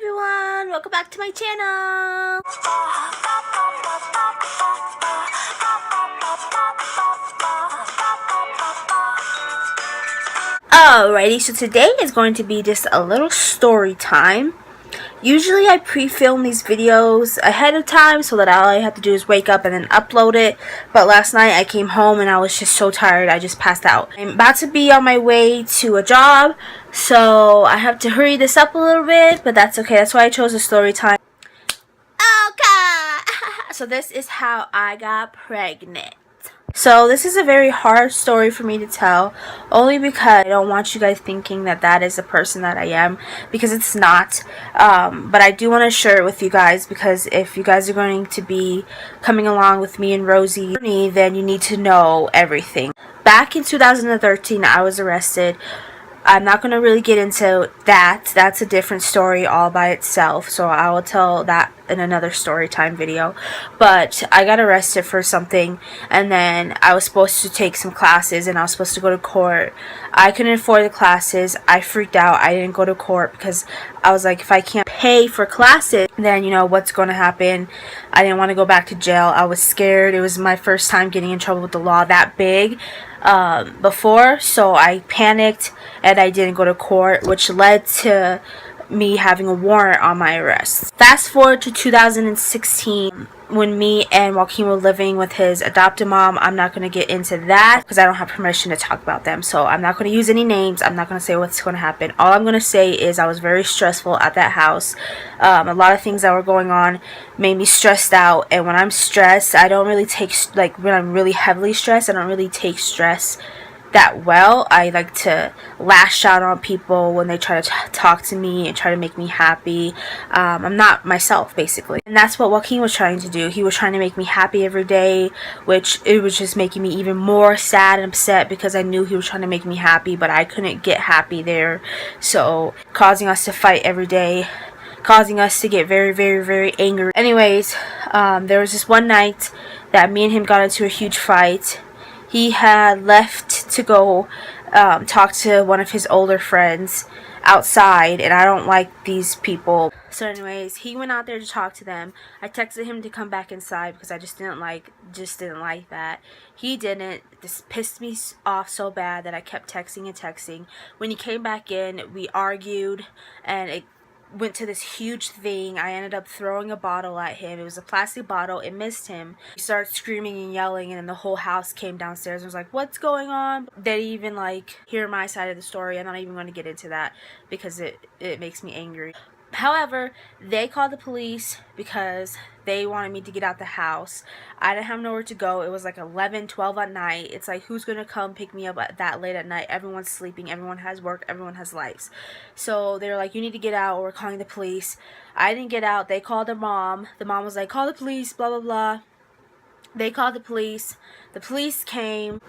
everyone, welcome back to my channel. Alrighty, so today is going to be just a little story time. Usually I pre-film these videos ahead of time so that all I have to do is wake up and then upload it. But last night I came home and I was just so tired I just passed out. I'm about to be on my way to a job, so I have to hurry this up a little bit, but that's okay. That's why I chose a story time. Okay. So this is how I got pregnant. So this is a very hard story for me to tell, only because I don't want you guys thinking that that is the person that I am, because it's not. But I do want to share it with you guys, because if you guys are going to be coming along with me and Rosie, then you need to know everything. Back in 2013, I was arrested. I'm not going to really get into that. That's a different story all by itself, so I will tell that in another story time video. But I got arrested for something, and then I was supposed to take some classes, and I was supposed to go to court. I couldn't afford the classes. I freaked out. I didn't go to court because I was like, if I can't pay for classes, then you know what's going to happen. I didn't want to go back to jail. I was scared. It was my first time getting in trouble with the law that big before, so I panicked and I didn't go to court, which led to me having a warrant on my arrest. Fast forward to 2016, when me and Joaquin were living with his adopted mom. I'm not going to get into that because I don't have permission to talk about them, so I'm not going to use any names. I'm not going to say what's going to happen. All I'm going to say is I was very stressful at that house. A lot of things that were going on made me stressed out, and when I'm stressed, I don't really take, like, when I'm really heavily stressed, I don't really take stress that well. I like to lash out on people when they try to talk to me and try to make me happy. I'm not myself, basically, and that's what Joaquin was trying to do. He was trying to make me happy every day, which it was just making me even more sad and upset, because I knew he was trying to make me happy, but I couldn't get happy there, so causing us to fight every day, causing us to get very, very, very angry. Anyways, there was this one night that me and him got into a huge fight. He had left to go talk to one of his older friends outside, and I don't like these people. So anyways, he went out there to talk to them. I texted him to come back inside because I just didn't like that. He didn't. This pissed me off so bad that I kept texting and texting. When he came back in, we argued, and it went to this huge thing. I ended up throwing a bottle at him. It was a plastic bottle. It missed him. He started screaming and yelling, and then the whole house came downstairs and was like, what's going on? They didn't even like hear my side of the story. I'm not even going to get into that because it makes me angry. However, they called the police because they wanted me to get out the house. I didn't have nowhere to go. It was like 11, 12 at night. It's like, who's going to come pick me up at that late at night? Everyone's sleeping. Everyone has work. Everyone has lives. So they were like, you need to get out or we're calling the police. I didn't get out. They called their mom. The mom was like, call the police, blah, blah, blah. They called the police. The police came.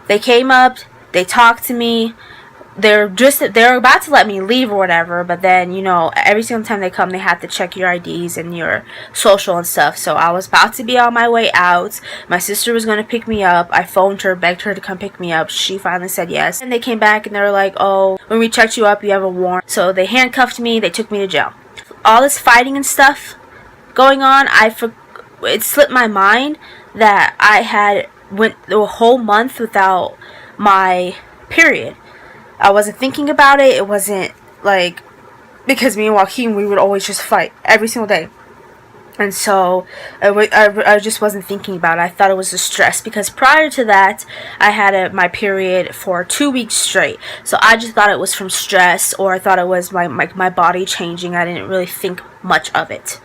They came up. They talked to me. They're about to let me leave or whatever, but then, you know, every single time they come, they have to check your IDs and your social and stuff. So I was about to be on my way out. My sister was going to pick me up. I phoned her, begged her to come pick me up. She finally said yes. And they came back and they were like, oh, when we checked you up, you have a warrant. So they handcuffed me. They took me to jail. All this fighting and stuff going on, it slipped my mind that I had went a whole month without my period. I wasn't thinking about it. It wasn't like, because me and Joaquin, we would always just fight every single day. And so I just wasn't thinking about it. I thought it was the stress, because prior to that, I had my period for 2 weeks straight. So I just thought it was from stress, or I thought it was my body changing. I didn't really think much of it.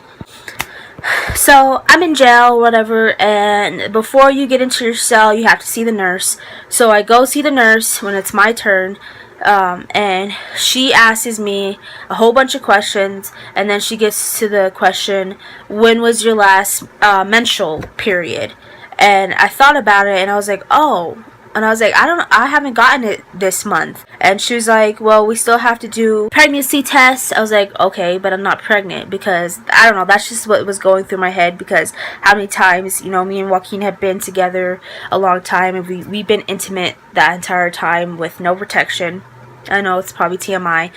So I'm in jail, whatever, and before you get into your cell, you have to see the nurse. So I go see the nurse when it's my turn, and she asks me a whole bunch of questions, and then she gets to the question, when was your last menstrual period? And I thought about it, and I was like, oh. And I was like, I haven't gotten it this month. And she was like, well, we still have to do pregnancy tests. I was like, okay, but I'm not pregnant, because I don't know, that's just what was going through my head, because how many times, you know, me and Joaquin have been together a long time, and we've been intimate that entire time with no protection. I know it's probably TMI.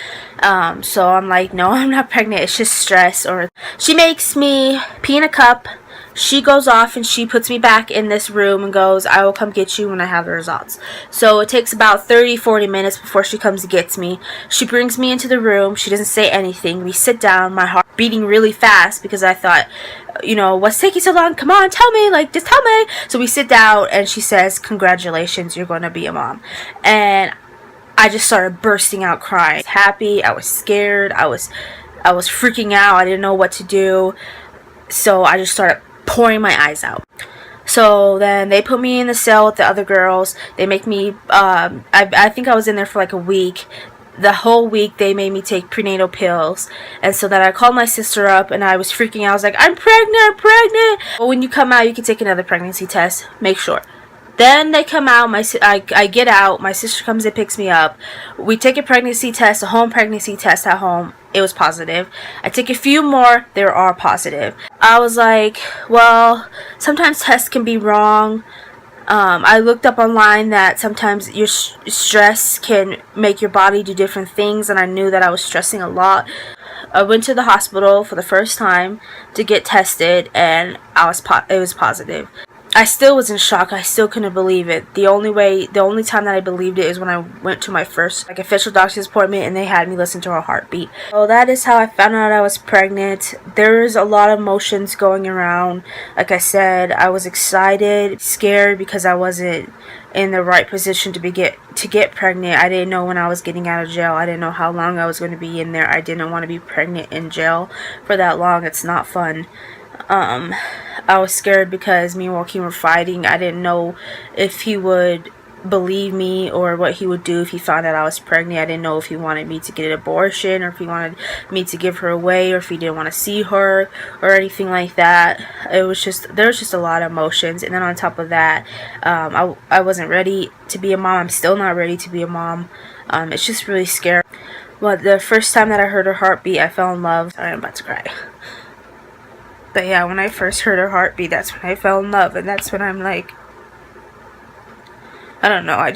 So I'm like, no, I'm not pregnant. It's just stress. Or she makes me pee in a cup. She goes off and she puts me back in this room and goes, I will come get you when I have the results. So it takes about 30-40 minutes before she comes and gets me. She brings me into the room. She doesn't say anything. We sit down, my heart beating really fast because I thought, you know, what's taking so long? Come on, tell me, like, just tell me. So we sit down and she says, congratulations, you're going to be a mom. And I just started bursting out crying. I was happy, I was scared, I was freaking out. I didn't know what to do. So I just started pouring my eyes out. So then they put me in the cell with the other girls. They make me I think I was in there for like a week. The whole week they made me take prenatal pills. And so then I called my sister up and I was freaking out. I was like, I'm pregnant. But when you come out, you can take another pregnancy test. Make sure. Then they come out, I get out, my sister comes and picks me up. We take a pregnancy test, a home pregnancy test at home. It was positive. I take a few more, they are positive. I was like, well, sometimes tests can be wrong. I looked up online that sometimes your stress can make your body do different things, and I knew that I was stressing a lot. I went to the hospital for the first time to get tested, and it was positive. I still was in shock. I still couldn't believe it. The only time that I believed it is when I went to my first official doctor's appointment and they had me listen to her heartbeat. So that is how I found out I was pregnant. There's a lot of emotions going around. Like I said, I was excited, scared because I wasn't in the right position to get pregnant. I didn't know when I was getting out of jail. I didn't know how long I was going to be in there. I didn't want to be pregnant in jail for that long. It's not fun. I was scared because me and Joaquin were fighting. I didn't know if he would believe me or what he would do if he found out I was pregnant. I didn't know if he wanted me to get an abortion or if he wanted me to give her away or if he didn't want to see her or anything like that. There was just a lot of emotions. And then on top of that, I wasn't ready to be a mom. I'm still not ready to be a mom. It's just really scary. But the first time that I heard her heartbeat, I fell in love. Sorry, I'm about to cry. But yeah, when I first heard her heartbeat, that's when I fell in love. And that's when I'm like, I don't know.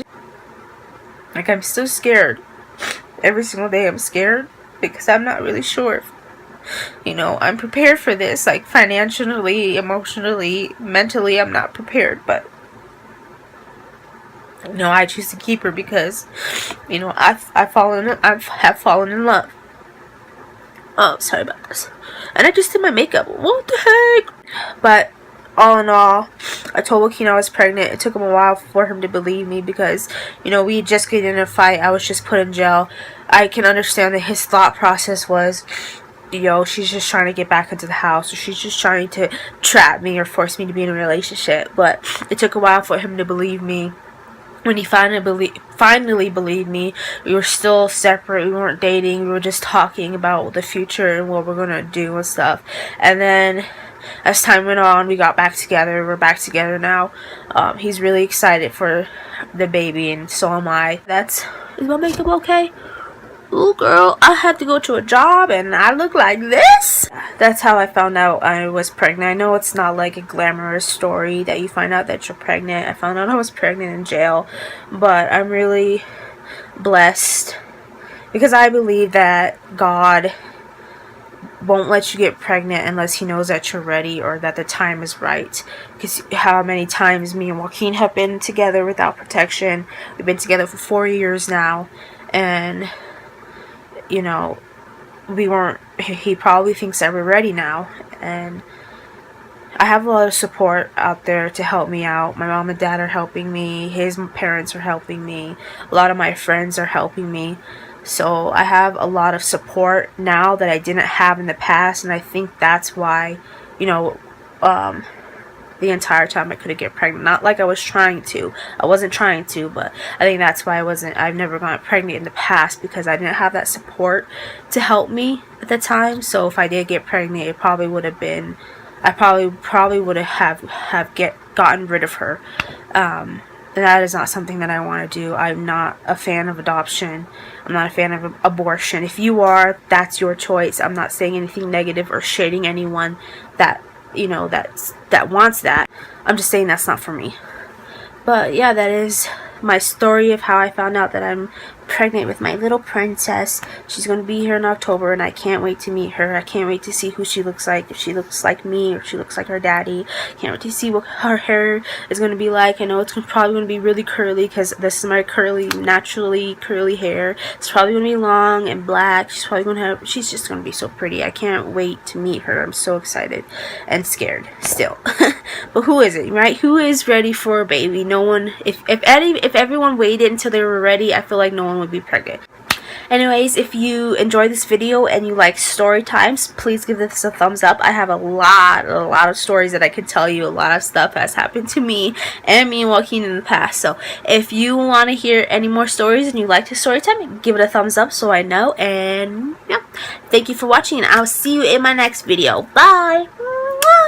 I'm still scared. Every single day I'm scared because I'm not really sure if, I'm prepared for this. Like financially, emotionally, mentally, I'm not prepared. But, I choose to keep her because, I've fallen in love. Oh, sorry about this. And I just did my makeup. What the heck? But all in all, I told Joaquin I was pregnant. It took him a while for him to believe me because, we had just gotten in a fight. I was just put in jail. I can understand that his thought process was, she's just trying to get back into the house, or she's just trying to trap me or force me to be in a relationship. But it took a while for him to believe me. When he finally believed me, we were still separate. We weren't dating. We were just talking about the future and what we're gonna do and stuff. And then, as time went on, we got back together. We're back together now. He's really excited for the baby, and so am I. Is my makeup okay? Ooh, girl, I had to go to a job and I look like this. That's how I found out I was pregnant. I know it's not like a glamorous story that you find out that you're pregnant. I found out I was pregnant in jail, but I'm really blessed because I believe that God won't let you get pregnant unless he knows that you're ready or that the time is right. Because how many times me and Joaquin have been together without protection. We've been together for 4 years now, and he probably thinks that we're ready now, and I have a lot of support out there to help me out. My mom and dad are helping me, his parents are helping me, a lot of my friends are helping me, so I have a lot of support now that I didn't have in the past, and I think that's why, the entire time I couldn't get pregnant. Not like I was trying to. I wasn't trying to, but I think that's why I've never gotten pregnant in the past, because I didn't have that support to help me at the time. So if I did get pregnant, it probably would have been, I probably would have gotten rid of her. And that is not something that I want to do. I'm not a fan of adoption. I'm not a fan of abortion. If you are, that's your choice. I'm not saying anything negative or shading anyone that that wants that. I'm just saying that's not for me. But yeah, that is my story of how I found out that I'm pregnant with my little princess. She's going to be here in October, and I can't wait to meet her. I can't wait to see who she looks like, if she looks like me or if she looks like her daddy. Can't wait to see what her hair is going to be like. I know it's probably going to be really curly because this is my naturally curly hair. It's probably going to be long and black. She's just going to be so pretty. I can't wait to meet her. I'm so excited and scared still. But who isn't, right? Who is ready for a baby? No one. If everyone waited until they were ready, I feel like no one would be pregnant. Anyways, if you enjoyed this video and you like story times, please give this a thumbs up. I have a lot of stories that I could tell you. A lot of stuff has happened to me and Joaquin in the past. So if you want to hear any more stories and you like this story time, give it a thumbs up so I know. And yeah, thank you for watching, and I'll see you in my next video. Bye!